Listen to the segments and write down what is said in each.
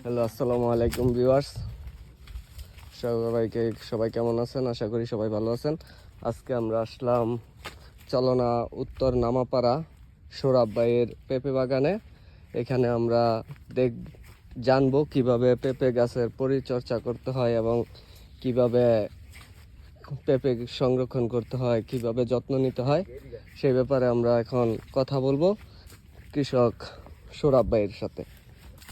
Hello, আসসালামু আলাইকুম viewers. সবাই কেমন আছেন? আশা করি সবাই ভালো আছেন। আজকে আমরা আসলাম চলনা উত্তর নামাপাড়া সোরাব ভাইয়ের পেঁপে বাগানে। এখানে আমরা জানবো কিভাবে পেঁপে গাছের পরিচর্যা করতে হয় এবং কিভাবে পেঁপে সংরক্ষণ করতে হয়, কিভাবে যত্ন নিতে হয়, সেই ব্যাপারে আমরা এখন কথা বলবো কৃষক সোরাব ভাইয়ের সাথে।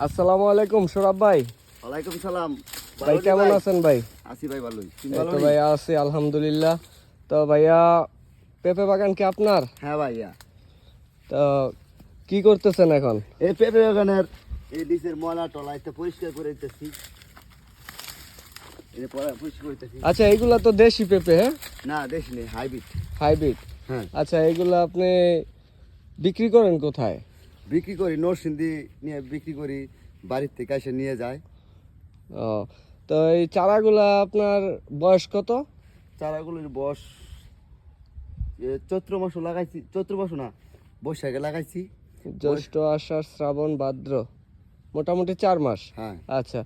আসসালামু আলাইকুম সোরাব ভাই। ওয়ালাইকুম সালাম ভাই কেমন আছেন ভাই? আছি ভাই, ভালোই। তো ভাই আছি আলহামদুলিল্লাহ। তো ভাইয়া পেঁপে বাগান কি আপনার? হ্যাঁ ভাইয়া। তো কি করতেছেন এখন? এই পেঁপে বাগানের এই নিচের ময়লা টলা এটা পরিষ্কার করে দিতেছি। আচ্ছা, এইগুলা তো দেশি পেঁপে? হ্যাঁ, না দেশি নেই, হাইব্রিড। হাইব্রিড? হ্যাঁ। আচ্ছা, এইগুলা আপনি বিক্রি করেন কোথায়? বিক্রি করি নরসিংদী, নিয়ে বিক্রি করি, বাড়ির থেকে এসে নিয়ে যায়। ও, তো এই চারাগুলা আপনার বয়স কত? চারাগুলোর বয়স চৈত্র মাসও লাগাইছি, চৈত্র মাসও না, বৈশাখে লাগাইছি। জ্যৈষ্ঠ, আষাঢ়, শ্রাবণ, ভাদ্র, মোটামুটি 4 মাস। হ্যাঁ। আচ্ছা,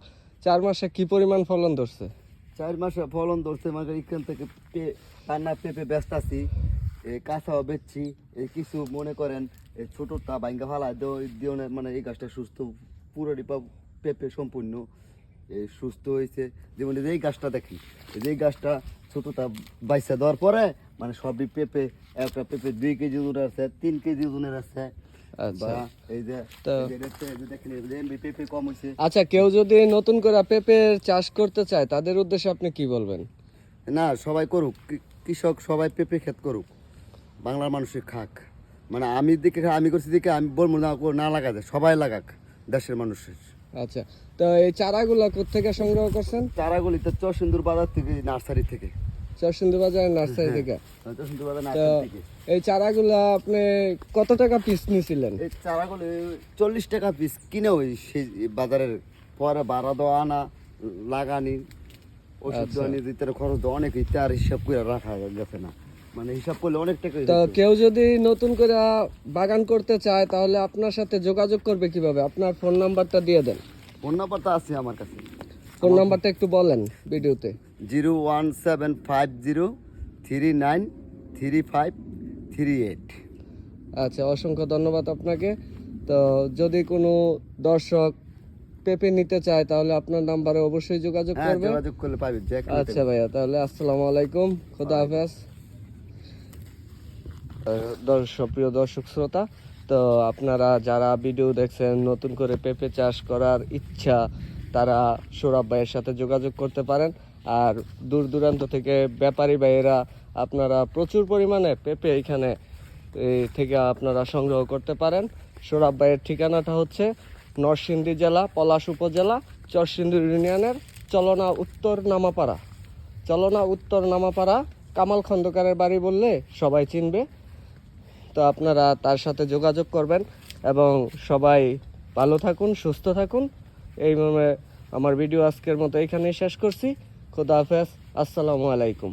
4 মাসে কি পরিমাণ ফলন ধরছে? 4 মাসে ফলন ধরছে, মানে এখান থেকে কান্না পেঁপে ব্যস্ত আছি, কাঁচাও বেচছি। এই কিছু মনে করেন এই ছোটটা ভাঙ্গা ফালা দিও না, মানে এই গাছটা সুস্থ পুরোটি পেঁপে সম্পূর্ণ সুস্থ হয়েছে। যেমন এই গাছটা দেখি, এই গাছটা ছোটটা বাইসা দেওয়ার পরে মানে সবই পেঁপে, একটা পেঁপে 2 কেজি ওজনের আছে, 3 কেজি ওজনের আছে। আচ্ছা, কেউ যদি নতুন করে পেঁপের চাষ করতে চায় তাদের উদ্দেশ্যে আপনি কি বলবেন? না, সবাই করুক, কৃষক সবাই পেঁপে ক্ষেত করুক, বাংলার মানুষের খাক। মানে আমি করছি দেখে আমি বলবো না লাগা যায়, সবাই লাগাক, দেশের মানুষের। আচ্ছা, তো এই চারাগুলা কোত্থেকে সংগ্রহ করছেন? চারাগুলি তো চরসিন্দুর বাজার থেকে, নার্সারি থেকে। চরসিন্দু বাজার নার্সারি থেকে? চরসিন্দুর বাজার তো নার্সারি থেকে। এই চারাগুলা আপনি কত টাকা পিস নিয়েছিলেন? এই চারাগুলি 40 টাকা পিস কিনে, ওই সেই বাজারের পরে ভাড়া দেওয়া, আনা, লাগানি, ওষুধ দেওয়ানি, ভিতরে খরচ দেওয়া অনেক, আর হিসাব করে রাখা গেছে না, মানে হিসাব করলে অনেক টাকা। তো কেউ যদি নতুন করে বাগান করতে চায় তাহলে আপনার সাথে যোগাযোগ করবে কিভাবে? আপনার ফোন নাম্বারটা দিয়ে দেন। ফোন নাম্বারটা আছে আমার কাছে। ফোন নাম্বারটা একটু বলেন ভিডিওতে। 01750393538। আচ্ছা, অসংখ্য ধন্যবাদ আপনাকে। তো যদি কোনো দর্শক পেঁপে নিতে চায় তাহলে আপনার নাম্বারে অবশ্যই যোগাযোগ করবে। যোগাযোগ করলে পাবে। আচ্ছা ভাইয়া, তাহলে আসসালামু আলাইকুম, খোদা হাফেজ। প্রিয় দর্শক শ্রোতা, তো আপনারা যারা ভিডিও দেখছেন, নতুন করে পেঁপে চাষ করার ইচ্ছা, তারা সোরাব ভাইয়ের সাথে যোগাযোগ করতে পারেন। আর দূর দূরান্ত থেকে ব্যাপারী ভাইয়েরা আপনারা প্রচুর পরিমাণে পেঁপে এখানে থেকে আপনারা সংগ্রহ করতে পারেন। সোরাব ভাইয়ের ঠিকানাটা হচ্ছে নরসিংদী জেলা, পলাশ উপজেলা, চরসিন্দুর ইউনিয়নের চলনা উত্তর নামাপাড়া। চলনা উত্তর নামাপাড়া কামাল খন্দকারের বাড়ি বললে সবাই চিনবে। তো আপনারা তার সাথে যোগাযোগ করবেন এবং সবাই ভালো থাকুন, সুস্থ থাকুন। এই মর্মে আমার ভিডিও আজকের মতো এখানেই শেষ করছি। খোদা হাফেজ, আসসালামু আলাইকুম।